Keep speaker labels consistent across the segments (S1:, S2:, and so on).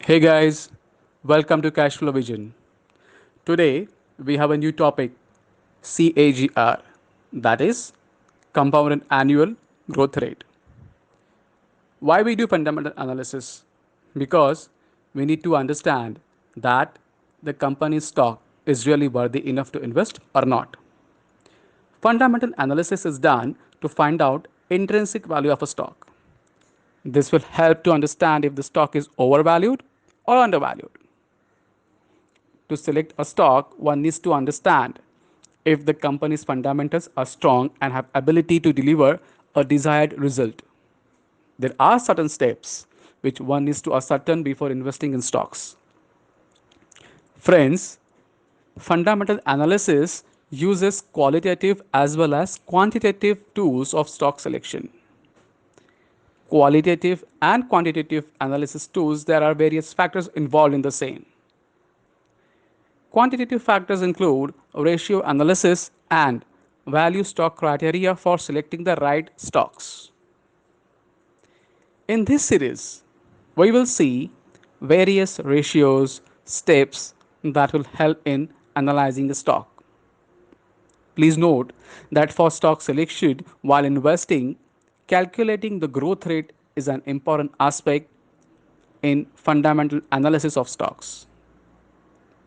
S1: Hey guys, welcome to Cashflow Vision. Today we have a new topic CAGR, that is Compounded Annual Growth Rate. Why we do fundamental analysis? Because we need to understand that the company's stock is really worthy enough to invest or not. Fundamental analysis is done to find out intrinsic value of a stock. This will help to understand if the stock is overvalued or undervalued. To select a stock, one needs to understand if the company's fundamentals are strong and have ability to deliver a desired result. There are certain steps which one needs to ascertain before investing in stocks. Friends, fundamental analysis uses qualitative as well as quantitative tools of stock selection. Qualitative and quantitative analysis tools, there are various factors involved in the same. Quantitative factors include ratio analysis and value stock criteria for selecting the right stocks. In this series, we will see various ratios, steps that will help in analyzing the stock. Please note that for stock selection while investing, calculating the growth rate is an important aspect in fundamental analysis of stocks.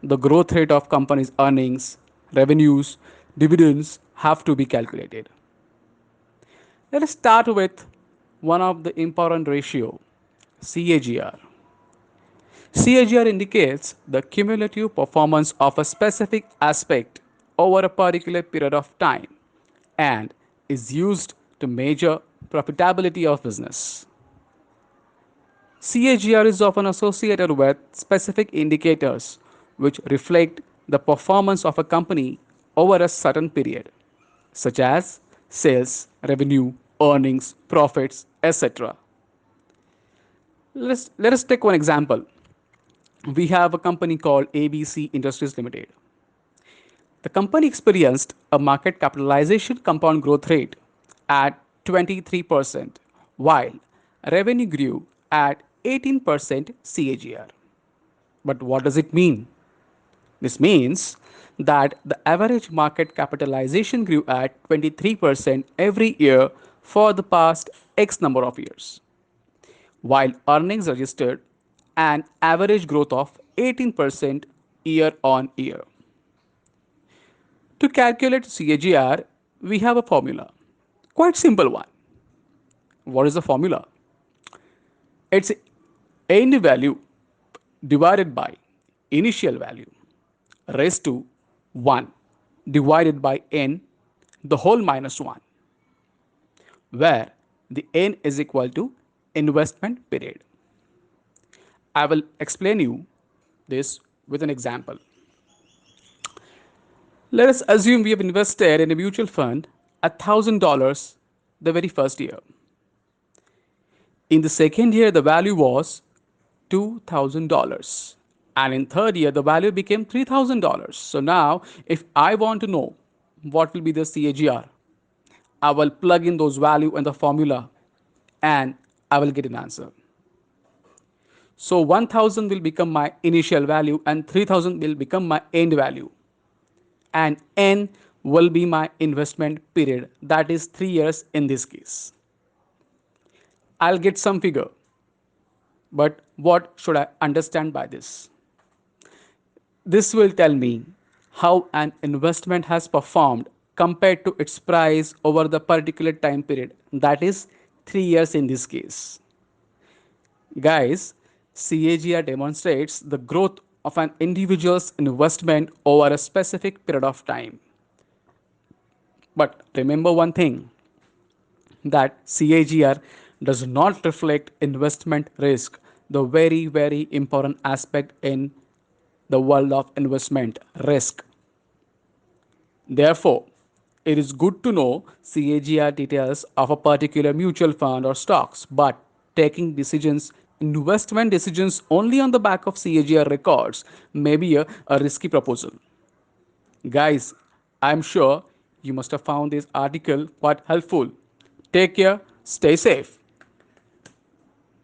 S1: The growth rate of companies' earnings, revenues, dividends have to be calculated. Let us start with one of the important ratio, CAGR. CAGR indicates the cumulative performance of a specific aspect over a particular period of time and is used to measure profitability of business. CAGR is often associated with specific indicators which reflect the performance of a company over a certain period, such as sales, revenue, earnings, profits, etc. Let us take one example. We have a company called ABC Industries Limited. The company experienced a market capitalization compound growth rate at 23%, while revenue grew at 18% CAGR. But what does it mean? This means that the average market capitalization grew at 23% every year for the past X number of years, while earnings registered an average growth of 18% year on year. To calculate CAGR, we have a formula. Quite simple one. What is the formula? It's end value divided by initial value raised to 1 divided by n the whole minus 1, where the n is equal to investment period. I will explain you this with an example. Let us assume we have invested in a mutual fund $1,000 the very first year. In the second year, the value was $2,000. And in third year, the value became $3,000. So now, if I want to know what will be the CAGR, I will plug in those value in the formula and I will get an answer. So 1000 will become my initial value and 3000 will become my end value. And n will be my investment period, that is 3 years in this case. I'll get some figure, but what should I understand by this? This will tell me how an investment has performed compared to its price over the particular time period, that is 3 years in this case. Guys, CAGR demonstrates the growth of an individual's investment over a specific period of time. But remember one thing, that CAGR does not reflect investment risk, the very, very important aspect in the world of investment risk. Therefore, it is good to know CAGR details of a particular mutual fund or stocks, but taking decisions, investment decisions only on the back of CAGR records may be a risky proposal. Guys, I'm sure you must have found this article quite helpful. Take care, stay safe.